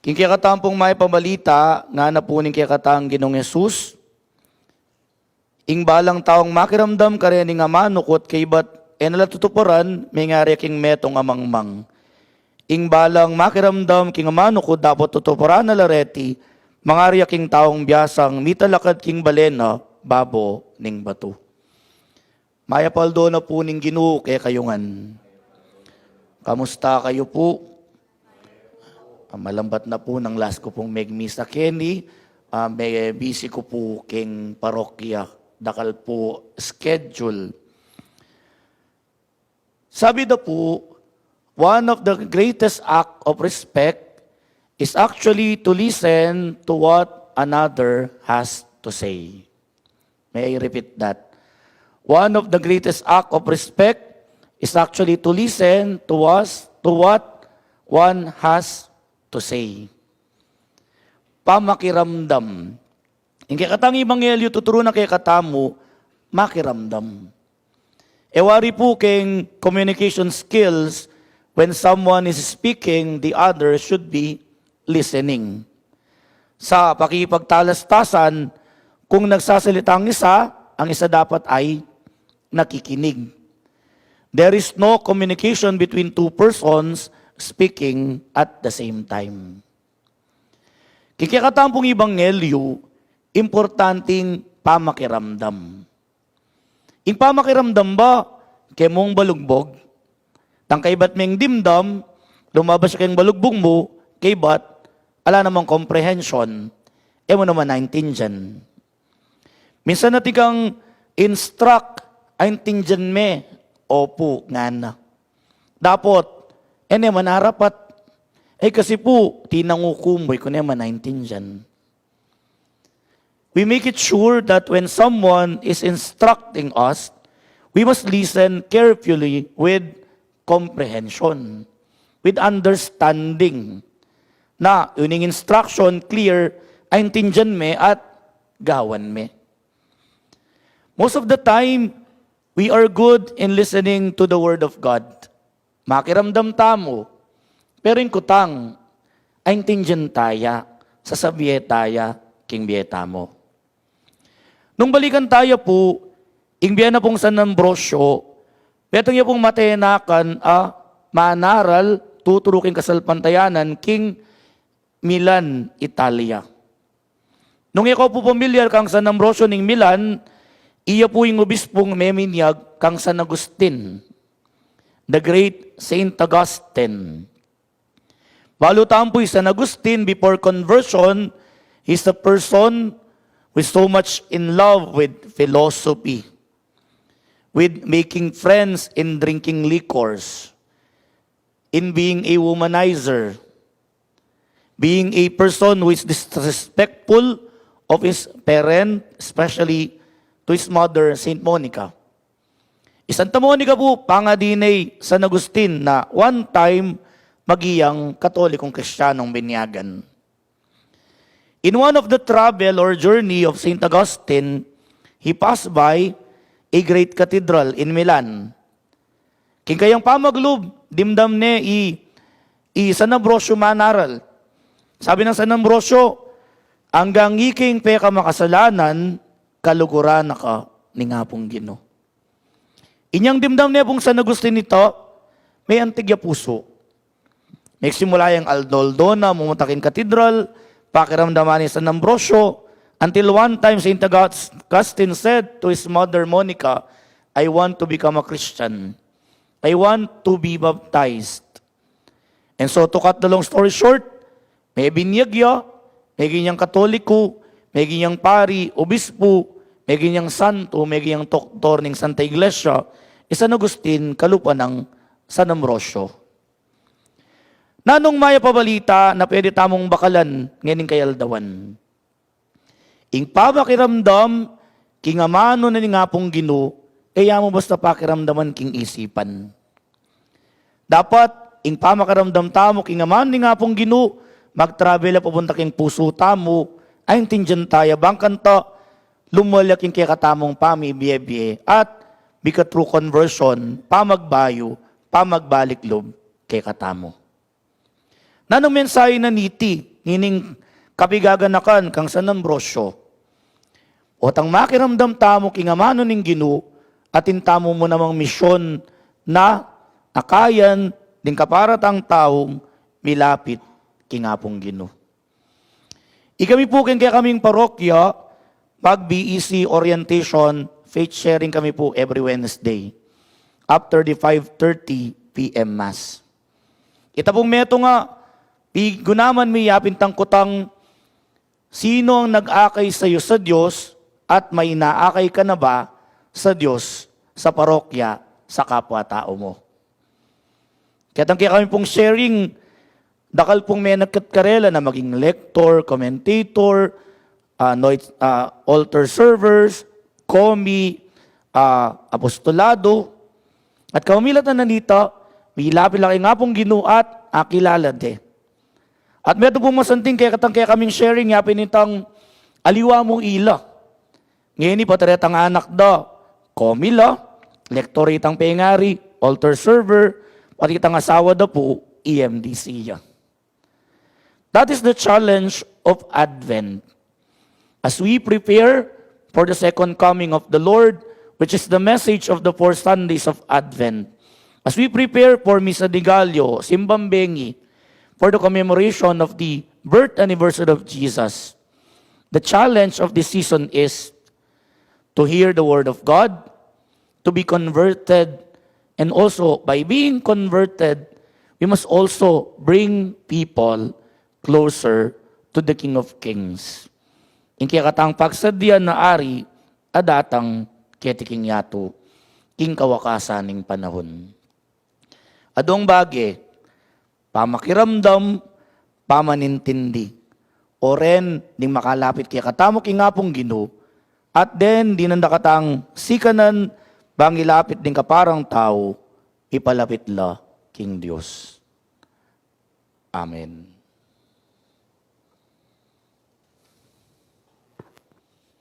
King kaya katampong may pamalita, nga na po ning kaya katang Ginong Yesus, ing balang taong makiramdam ka rin nga manukot kay ba't enalatutuparan, may ngari king metong amangmang. Ing balang makiramdam king manukot dapat tutuparan na lareti, mangari king taong biyasang mitalakad king balena, babo ning bato. Maya paldo na po ning Ginoo kaya kayungan. Kamusta kayo po? Malambat na po ng last ko pong megmisa Kenny. May busy ko po king parokya. Dakal po schedule. Sabi na po, one of the greatest act of respect is actually to listen to what another has to say. May I repeat that? One of the greatest act of respect is actually to listen to what one has to say. Pamakiramdam. Yung kaya katang Ebanghelyo, tuturo na kaya katamo, makiramdam. Ewari po keng communication skills, when someone is speaking, the other should be listening. Sa pakipagtalastasan, kung nagsasalita ang isa dapat ay nakikinig. There is no communication between two persons speaking at the same time. Kikikatampong Ebanghelyo, importanteng pamakiramdam. Ing pamakiramdam ba, kay mong balugbog, tangkay ba't meng dimdam, lumabas kayong balugbog mo, kay ba't, ala namang comprehension, mo naman naintindihan. Minsan natin kang instruct, aintindihan me, opo, nga na. Dapat, manarapat. Kasi po, tinangukumboy ko naman naintindihan. We make it sure that when someone is instructing us, we must listen carefully with comprehension, with understanding. Na, yung instruction clear, aintindihan me at gawan me. Most of the time, we are good in listening to the Word of God. Makiramdam tamo, pero yung kutang, aintindihan taya, sasabihe taya, king biyeta mo. Nung balikan tayo po, ing biya na pong San Ambrosio, betong niya pong matenakan, manaral, tuturuking kasalpantayanan, king Milan, Italia. Nung ikaw po pamilyar kang San Ambrosio ning Milan, iya po yung obispong meminyag kang San Agustin, the great Saint Augustine. Balutaan po San Agustin, before conversion, he's a person who is so much in love with philosophy, with making friends in drinking liquors, in being a womanizer, being a person who is disrespectful of his parent, especially to his mother, Saint Monica. Santa Monica po, pangadinay San Agustin na one time magiyang katolikong kristyanong binyagan. In one of the travel or journey of Saint Augustine, he passed by a great cathedral in Milan. King kayang pamaglob, dimdam ne San Ambrosio manaral. Sabi ng San Ambrosio, hanggang iking peka makasalanan, kaluguran na ka ni nga pong Ginoo. Inyang dimdam niya pong San Agustin nito, may antigya puso. May simula yung Aldoldona, mumutakin katedral, pakiramdaman ni San Ambrosio, until one time Saint Augustine said to his mother Monica, I want to become a Christian. I want to be baptized. And so to cut the long story short, may binyagya, may ganyang katoliko, may ganyang pari, obispo, may ganyang santo, may ganyang doktor ng Santa Iglesia, San Agustin, kalupa ng San Ambrosio. Nanong maya pabalita na pwede tamong bakalan ngayon kayaldawan. Ing papakiramdam, king amano na ni nga pong Ginoo, kaya mo basta pakiramdaman king isipan. Dapat, ing pamakiramdam tamo, king amano ni nga pong Ginoo, mag-travel papunta king puso tamo, ay intindihan tayo, bangkan to, lumulyak yung kaya katamong pami-biye-biye, at bika true conversion, pamagbayo, pamagbalik lob kay katamo. Nanong mensahe na niti, nining kapigaganakan kang San Ambrosio. O tang makiramdam tamo kingamano ning Ginoo, atin tamo mo namang misyon na akayan din kaparatang taong milapit kingapong Ginoo. Ikami po kaya kaming parokya, mag-BEC orientation, faith sharing kami po every Wednesday after the 5:30 p.m. Mass. Ita pong meto nga, gunaman mi yapin tangkutang sino ang nag-akay sa iyo sa Diyos at may naakay ka na ba sa Diyos, sa parokya, sa kapwa-tao mo. Kaya kami pong sharing, dakal pong may nagkatkarela na maging lector, commentator, altar servers, komi, apostolado, at kaumilat na nanita, may lapilaki nga pong Ginoo at akilala de. At meron pong masanting kaya kaming sharing, yapin nitang aliwa mong ila. Ngayon ni pataretang anak da, komila, lektoritang pengari, altar server, pati kitang asawa da po, EMDC ya. That is the challenge of Advent. As we prepare for the second coming of the Lord, which is the message of the 4 Sundays of Advent, as we prepare for Misa de Gallo, Simbang Bengi, for the commemoration of the birth anniversary of Jesus, the challenge of this season is to hear the Word of God, to be converted, and also by being converted, we must also bring people closer to the King of Kings. Inki katang pagsadyan na ari, adatang ketiking yato, king kawakasaning panahon. Adong bagi, pamakiramdam, pamanintindi, o ren, ding makalapit kaya katamo kingapong Ginoo, at then, di nandakatang sikanan, bangilapit din kaparang tao, ipalapit la, King Diyos. Amen.